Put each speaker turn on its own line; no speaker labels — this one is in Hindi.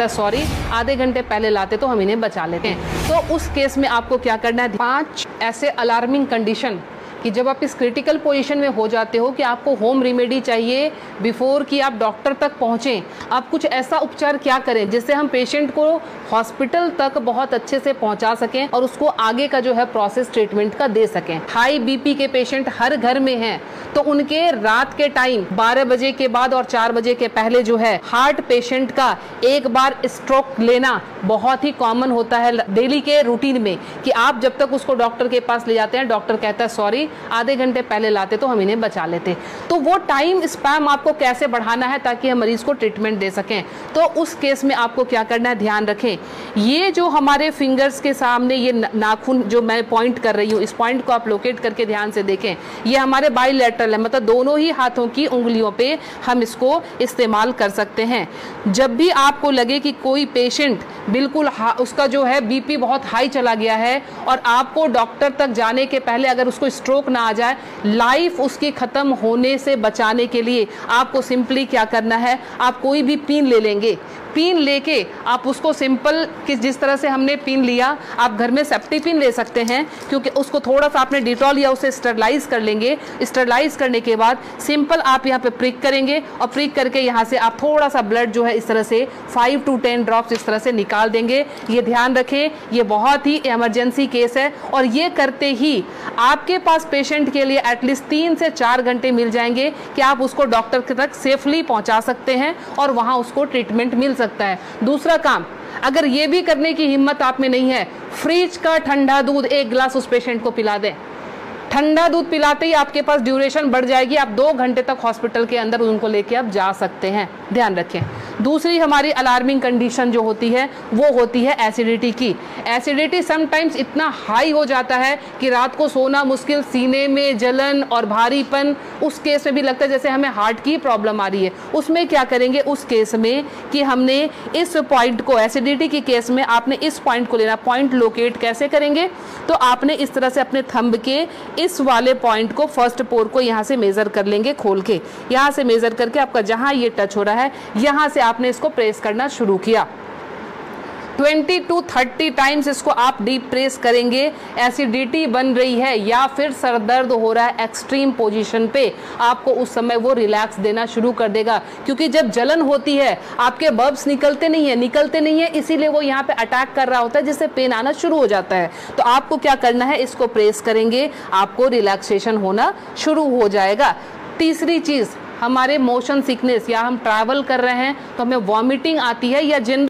कहता है सॉरी, आधे घंटे पहले लाते तो हम इन्हें बचा लेते हैं। तो उस केस में आपको क्या करना है, 5 ऐसे अलार्मिंग कंडीशन कि जब आप इस क्रिटिकल पोजीशन में हो जाते हो कि आपको होम रेमेडी चाहिए बिफोर कि आप डॉक्टर तक पहुँचें। आप कुछ ऐसा उपचार क्या करें जिससे हम पेशेंट को हॉस्पिटल तक बहुत अच्छे से पहुंचा सकें और उसको आगे का जो है प्रोसेस ट्रीटमेंट का दे सकें। हाई बीपी के पेशेंट हर घर में हैं, तो उनके रात के टाइम 12 बजे के बाद और 4 बजे के पहले जो है हार्ट पेशेंट का एक बार स्ट्रोक लेना बहुत ही कॉमन होता है डेली के रूटीन में, कि आप जब तक उसको डॉक्टर के पास ले जाते हैं, डॉक्टर कहता है सॉरी, आधे घंटे पहले लाते तो हम इन्हें बचा लेते। तो वो टाइम स्पैम आपको कैसे बढ़ाना है ताकि हम मरीज को ट्रीटमेंट दे सकें। तो उस केस में आपको क्या करना है, ध्यान रखें, ये जो हमारे फिंगर्स के सामने ये नाखून जो मैं पॉइंट कर रही हूँ, इस पॉइंट को आप लोकेट करके ध्यान से देखें, ये हमारे बाइलेटरल है, मतलब दोनों ही हाथों की उंगलियों पे हम इसको इस्तेमाल कर सकते हैं। जब भी आपको लगे कि कोई पेशेंट बिल्कुल उसका जो है बीपी बहुत हाई चला गया है और आपको डॉक्टर तक जाने के पहले अगर उसको स्ट्रोक ना आ जाए, लाइफ उसकी खत्म होने से बचाने के लिए आपको सिंपली क्या करना है, आप कोई भी पिन ले लेंगे, पिन लेके आप उसको सिंपल कि जिस तरह से हमने पिन लिया, आप घर में सेफ्टी पिन ले सकते हैं, क्योंकि उसको थोड़ा सा आपने डिटॉल या उसे स्टरलाइज कर लेंगे। स्टरलाइज करने के बाद सिंपल आप यहाँ पे प्रिक करेंगे और प्रिक करके यहाँ से आप थोड़ा सा ब्लड जो है इस तरह से 5 to 10 ड्रॉप्स इस तरह से निकाल देंगे। ये ध्यान रखें, ये बहुत ही इमरजेंसी केस है और ये करते ही आपके पास पेशेंट के लिए एटलीस्ट 3 से 4 घंटे मिल जाएंगे कि आप उसको डॉक्टर तक सेफली पहुँचा सकते हैं और वहाँ उसको ट्रीटमेंट मिल सकता है। दूसरा काम, अगर ये भी करने की हिम्मत आप में नहीं है, फ्रिज का ठंडा दूध 1 गिलास उस पेशेंट को पिला दें। ठंडा दूध पिलाते ही आपके पास ड्यूरेशन बढ़ जाएगी, आप 2 घंटे तक हॉस्पिटल के अंदर उनको लेके आप जा सकते हैं। ध्यान रखें। दूसरी हमारी अलार्मिंग कंडीशन जो होती है वो होती है एसिडिटी की। एसिडिटी समटाइम्स इतना हाई हो जाता है कि रात को सोना मुश्किल, सीने में जलन और भारीपन, उस केस में भी लगता है जैसे हमें हार्ट की प्रॉब्लम आ रही है। उसमें क्या करेंगे, उस केस में कि हमने इस पॉइंट को, एसिडिटी की केस में आपने इस पॉइंट को लेना। पॉइंट लोकेट कैसे करेंगे, तो आपने इस तरह से अपने थंब के इस वाले पॉइंट को, फर्स्ट पोर को यहाँ से मेजर कर लेंगे, खोल के यहाँ से मेजर करके आपका जहाँ ये टच हो रहा है यहाँ से आपने इसको प्रेस करना शुरू किया। 20 to 30 टाइम्स इसको आप डीप प्रेस करेंगे। एसिडिटी बन रही है या फिर सर दर्द हो रहा है एक्सट्रीम पोजीशन पे, आपको उस समय वो रिलैक्स देना शुरू कर देगा, क्योंकि जब जलन होती है आपके बब्स निकलते नहीं है, इसीलिए वो यहाँ पे अटैक कर रहा होता है, जिससे पेन आना शुरू हो जाता है। तो आपको क्या करना है, इसको प्रेस करेंगे, आपको रिलैक्सेशन होना शुरू हो जाएगा। तीसरी चीज, हमारे मोशन सिकनेस या हम ट्रैवल कर रहे हैं तो हमें वॉमिटिंग आती है या जिन